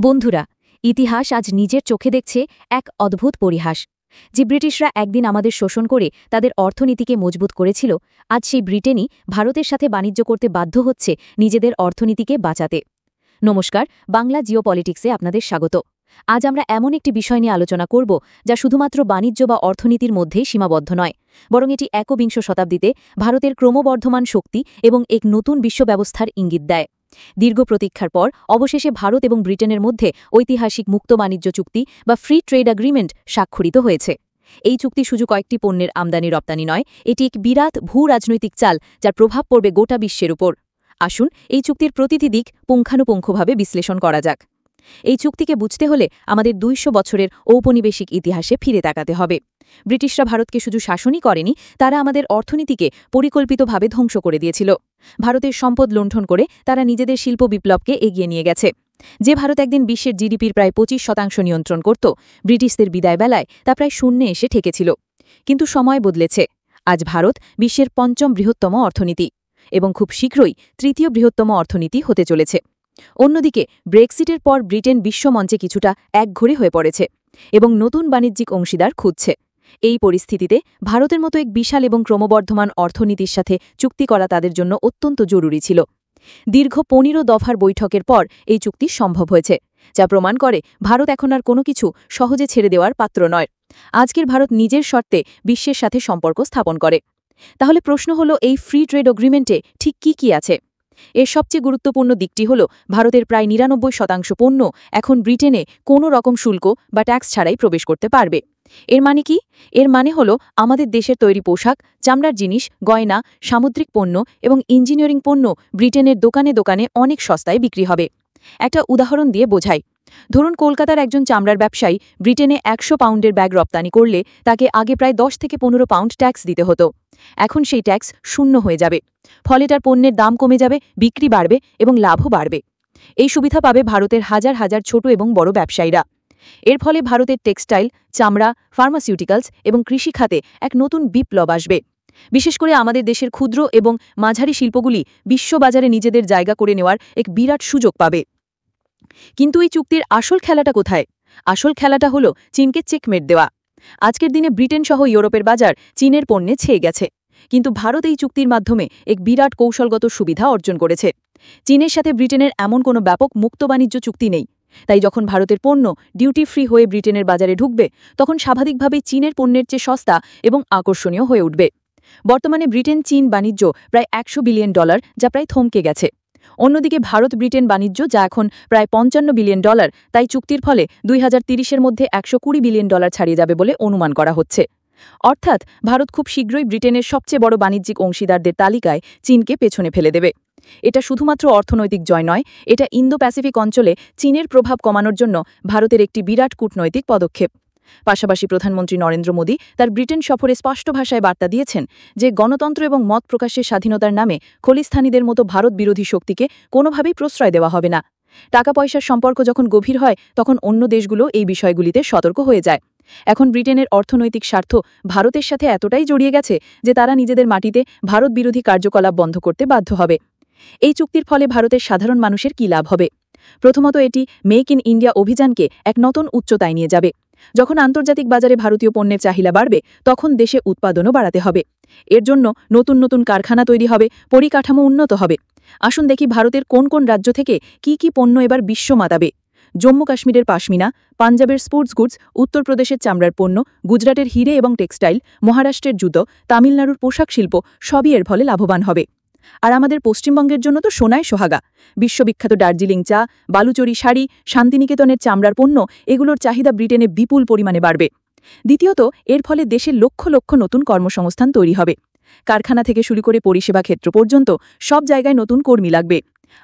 বন্ধুরা, ইতিহাস আজ নিজের চোখে দেখছে এক অদ্ভুত পরিহাস। যে ব্রিটিশরা একদিন আমাদের শোষণ করে তাদের অর্থনীতিকে মজবুত করেছিল, আজ সেই ব্রিটেনই ভারতের সাথে বাণিজ্য করতে বাধ্য হচ্ছে নিজেদের অর্থনীতিকে বাঁচাতে। নমস্কার, বাংলা জিওপলিটিক্সে আপনাদের স্বাগত। আজ আমরা এমন একটি বিষয় নিয়ে আলোচনা করব যা শুধুমাত্র বাণিজ্য বা অর্থনীতির মধ্যেই সীমাবদ্ধ নয়, বরং এটি একবিংশ শতাব্দীতে ভারতের ক্রমবর্ধমান শক্তি এবং এক নতুন বিশ্ব ব্যবস্থার ইঙ্গিত দেয়। দীর্ঘ প্রতীক্ষার পর অবশেষে ভারত এবং ব্রিটেনের মধ্যে ঐতিহাসিক মুক্ত বাণিজ্য চুক্তি বা ফ্রি ট্রেড অ্যাগ্রিমেন্ট স্বাক্ষরিত হয়েছে। এই চুক্তি শুধু কয়েকটি পণ্যের আমদানি রপ্তানি নয়, এটি এক বিরাট ভূ রাজনৈতিক চাল যার প্রভাব পড়বে গোটা বিশ্বের উপর। আসুন এই চুক্তির প্রতিটি দিক পুঙ্খানুপুঙ্খভাবে বিশ্লেষণ করা যাক। এই চুক্তিকে বুঝতে হলে আমাদের ২০০ বছরের ঔপনিবেশিক ইতিহাসে ফিরে তাকাতে হবে। ব্রিটিশরা ভারতকে শুধু শাসনই করেনি, তারা আমাদের অর্থনীতিকে পরিকল্পিতভাবে ধ্বংস করে দিয়েছিল। ভারতের সম্পদ লুণ্ঠন করে তারা নিজেদের শিল্প বিপ্লবকে এগিয়ে নিয়ে গেছে। যে ভারত একদিন বিশ্বের জিডিপির প্রায় ২৫% নিয়ন্ত্রণ করত, ব্রিটিশদের বিদায় বেলায় তা প্রায় শূন্যে এসে ঠেকেছিল। কিন্তু সময় বদলেছে। আজ ভারত বিশ্বের ৫ম বৃহত্তম অর্থনীতি এবং খুব শীঘ্রই ৩য় বৃহত্তম অর্থনীতি হতে চলেছে। অন্যদিকে ব্রেক্সিটের পর ব্রিটেন বিশ্বমঞ্চে কিছুটা একঘরে হয়ে পড়েছে এবং নতুন বাণিজ্যিক অংশীদার খুঁজছে। এই পরিস্থিতিতে ভারতের মতো এক বিশাল এবং ক্রমবর্ধমান অর্থনীতির সাথে চুক্তি করা তাদের জন্য অত্যন্ত জরুরি ছিল। দীর্ঘ ১৫ দফার বৈঠকের পর এই চুক্তি সম্ভব হয়েছে, যা প্রমাণ করে ভারত এখন আর কোনো কিছু সহজে ছেড়ে দেওয়ার পাত্র নয়। আজকের ভারত নিজের শর্তে বিশ্বের সাথে সম্পর্ক স্থাপন করে। তাহলে প্রশ্ন হলো, এই ফ্রি ট্রেড এগ্রিমেন্টে ঠিক কি আছে? এর সবচেয়ে গুরুত্বপূর্ণ দিকটি হল, ভারতের প্রায় ৯৯% পণ্য এখন ব্রিটেনে কোনো রকম শুল্ক বা ট্যাক্স ছাড়াই প্রবেশ করতে পারবে। এর মানে কি? এর মানে হল, আমাদের দেশের তৈরি পোশাক, চামড়ার জিনিস, গয়না, সামুদ্রিক পণ্য এবং ইঞ্জিনিয়ারিং পণ্য ব্রিটেনের দোকানে দোকানে অনেক সস্তায় বিক্রি হবে। একটা উদাহরণ দিয়ে বোঝাই। ধরুন, কলকাতার একজন চামড়ার ব্যবসায়ী ব্রিটেনে ১০০ পাউন্ডের ব্যাগ রপ্তানি করলে তাকে আগে প্রায় ১০ থেকে ১৫ পাউন্ড ট্যাক্স দিতে হতো। এখন সেই ট্যাক্স শূন্য হয়ে যাবে। ফলে তার পণ্যের দাম কমে যাবে, বিক্রি বাড়বে এবং লাভও বাড়বে। এই সুবিধা পাবে ভারতের হাজার হাজার ছোট এবং বড় ব্যবসায়ীরা। এর ফলে ভারতের টেক্সটাইল, চামড়া, ফার্মাসিউটিক্যালস এবং কৃষি খাতে এক নতুন বিপ্লব আসবে। বিশেষ করে আমাদের দেশের ক্ষুদ্র এবং মাঝারি শিল্পগুলি বিশ্ববাজারে নিজেদের জায়গা করে নেওয়ার এক বিরাট সুযোগ পাবে। কিন্তু এই চুক্তির আসল খেলাটা কোথায়? আসল খেলাটা হল চীনকে চেকমেট দেওয়া। আজকের দিনে ব্রিটেন সহ ইউরোপের বাজার চীনের পণ্যে ছেয়ে গেছে, কিন্তু ভারত এই চুক্তির মাধ্যমে এক বিরাট কৌশলগত সুবিধা অর্জন করেছে। চীনের সাথে ব্রিটেনের এমন কোনো ব্যাপক মুক্ত বাণিজ্য চুক্তি নেই। তাই যখন ভারতের পণ্য ডিউটি ফ্রি হয়ে ব্রিটেনের বাজারে ঢুকবে, তখন স্বাভাবিকভাবেই চীনের পণ্যের চেয়ে সস্তা এবং আকর্ষণীয় হয়ে উঠবে। বর্তমানে ব্রিটেন চীন বাণিজ্য প্রায় $১০০ বিলিয়ন, যা প্রায় থমকে গেছে। অন্যদিকে ভারত ব্রিটেন বাণিজ্য, যা এখন প্রায় $৫৫ বিলিয়ন, তাই চুক্তির ফলে ২০৩০-এর মধ্যে $১২০ বিলিয়ন ছাড়িয়ে যাবে বলে অনুমান করা হচ্ছে। অর্থাৎ ভারত খুব শীঘ্রই ব্রিটেনের সবচেয়ে বড় বাণিজ্যিক অংশীদারদের তালিকায় চীনকে পেছনে ফেলে দেবে। এটা শুধুমাত্র অর্থনৈতিক জয় নয়, এটা ইন্দো প্যাসিফিক অঞ্চলে চীনের প্রভাব কমানোর জন্য ভারতের একটি বিরাট কূটনৈতিক পদক্ষেপ। পাশাপাশি প্রধানমন্ত্রী নরেন্দ্র মোদী তার ব্রিটেন সফরে স্পষ্ট ভাষায় বার্তা দিয়েছেন যে গণতন্ত্র এবং মত প্রকাশের স্বাধীনতার নামে খলিস্তানিদের মতো ভারত বিরোধী শক্তিকে কোনোভাবেই প্রশ্রয় দেওয়া হবে না। টাকা পয়সার সম্পর্ক যখন গভীর হয়, তখন অন্য দেশগুলো এই বিষয়গুলিতে সতর্ক হয়ে যায়। এখন ব্রিটেনের অর্থনৈতিক স্বার্থ ভারতের সাথে এতটাই জড়িয়ে গেছে যে তারা নিজেদের মাটিতে ভারত বিরোধী কার্যকলাপ বন্ধ করতে বাধ্য হবে। এই চুক্তির ফলে ভারতের সাধারণ মানুষের কী লাভ হবে? প্রথমত, এটি মেক ইন ইন্ডিয়া অভিযানকে এক নতুন উচ্চতায় নিয়ে যাবে। যখন আন্তর্জাতিক বাজারে ভারতীয় পণ্যের চাহিদা বাড়বে, তখন দেশে উৎপাদনও বাড়াতে হবে। এর জন্য নতুন নতুন কারখানা তৈরি হবে, পরিকাঠামো উন্নত হবে। আসুন দেখি ভারতের কোন কোন রাজ্য থেকে কি পণ্য এবার বিশ্ব মাতাবে। জম্মু কাশ্মীরের পাশমিনা, পাঞ্জাবের স্পোর্টস গুডস, উত্তরপ্রদেশের চামড়ার পণ্য, গুজরাটের হিরে এবং টেক্সটাইল, মহারাষ্ট্রের জুতো, তামিলনাড়ুর পোশাক শিল্প সবই এর ফলে লাভবান হবে। আর আমাদের পশ্চিমবঙ্গের জন্য তো সোনায় সোহাগা। বিশ্ববিখ্যাত দার্জিলিং চা, বালুচরি শাড়ি, শান্তিনিকেতনের চামড়ার পণ্য, এগুলোর চাহিদা ব্রিটেনে বিপুল পরিমাণে বাড়বে। দ্বিতীয়ত, এর ফলে দেশের লক্ষ লক্ষ নতুন কর্মসংস্থান তৈরি হবে। কারখানা থেকে শুরু করে পরিষেবা ক্ষেত্র পর্যন্ত সব জায়গায় নতুন কর্মী লাগবে।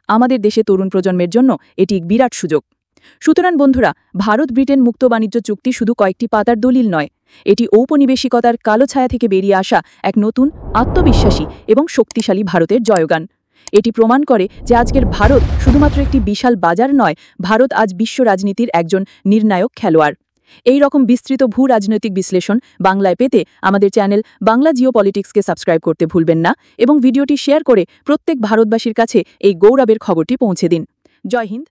আমাদের দেশে তরুণ প্রজন্মের জন্য এটি এক বিরাট সুযোগ। সুতরাং বন্ধুরা, ভারত ব্রিটেন মুক্ত বাণিজ্য চুক্তি শুধু কয়েকটি পাতার দলিল নয়, এটি ঔপনিবেশিকতার কালো ছায়া থেকে বেরিয়ে আসা এক নতুন, আত্মবিশ্বাসী এবং শক্তিশালী ভারতের জয়গান। এটি প্রমাণ করে যে আজকের ভারত শুধুমাত্র একটি বিশাল বাজার নয়, ভারত আজ বিশ্ব রাজনীতির একজন নির্ণায়ক খেলোয়াড়। এই রকম বিস্তৃত ভূ রাজনৈতিক বিশ্লেষণ বাংলায় পেতে আমাদের চ্যানেল বাংলা জিওপলিটিক্সকে সাবস্ক্রাইব করতে ভুলবেন না এবং ভিডিওটি শেয়ার করে প্রত্যেক ভারতবাসীর কাছে এই গৌরবের খবরটি পৌঁছে দিন। জয় হিন্দ।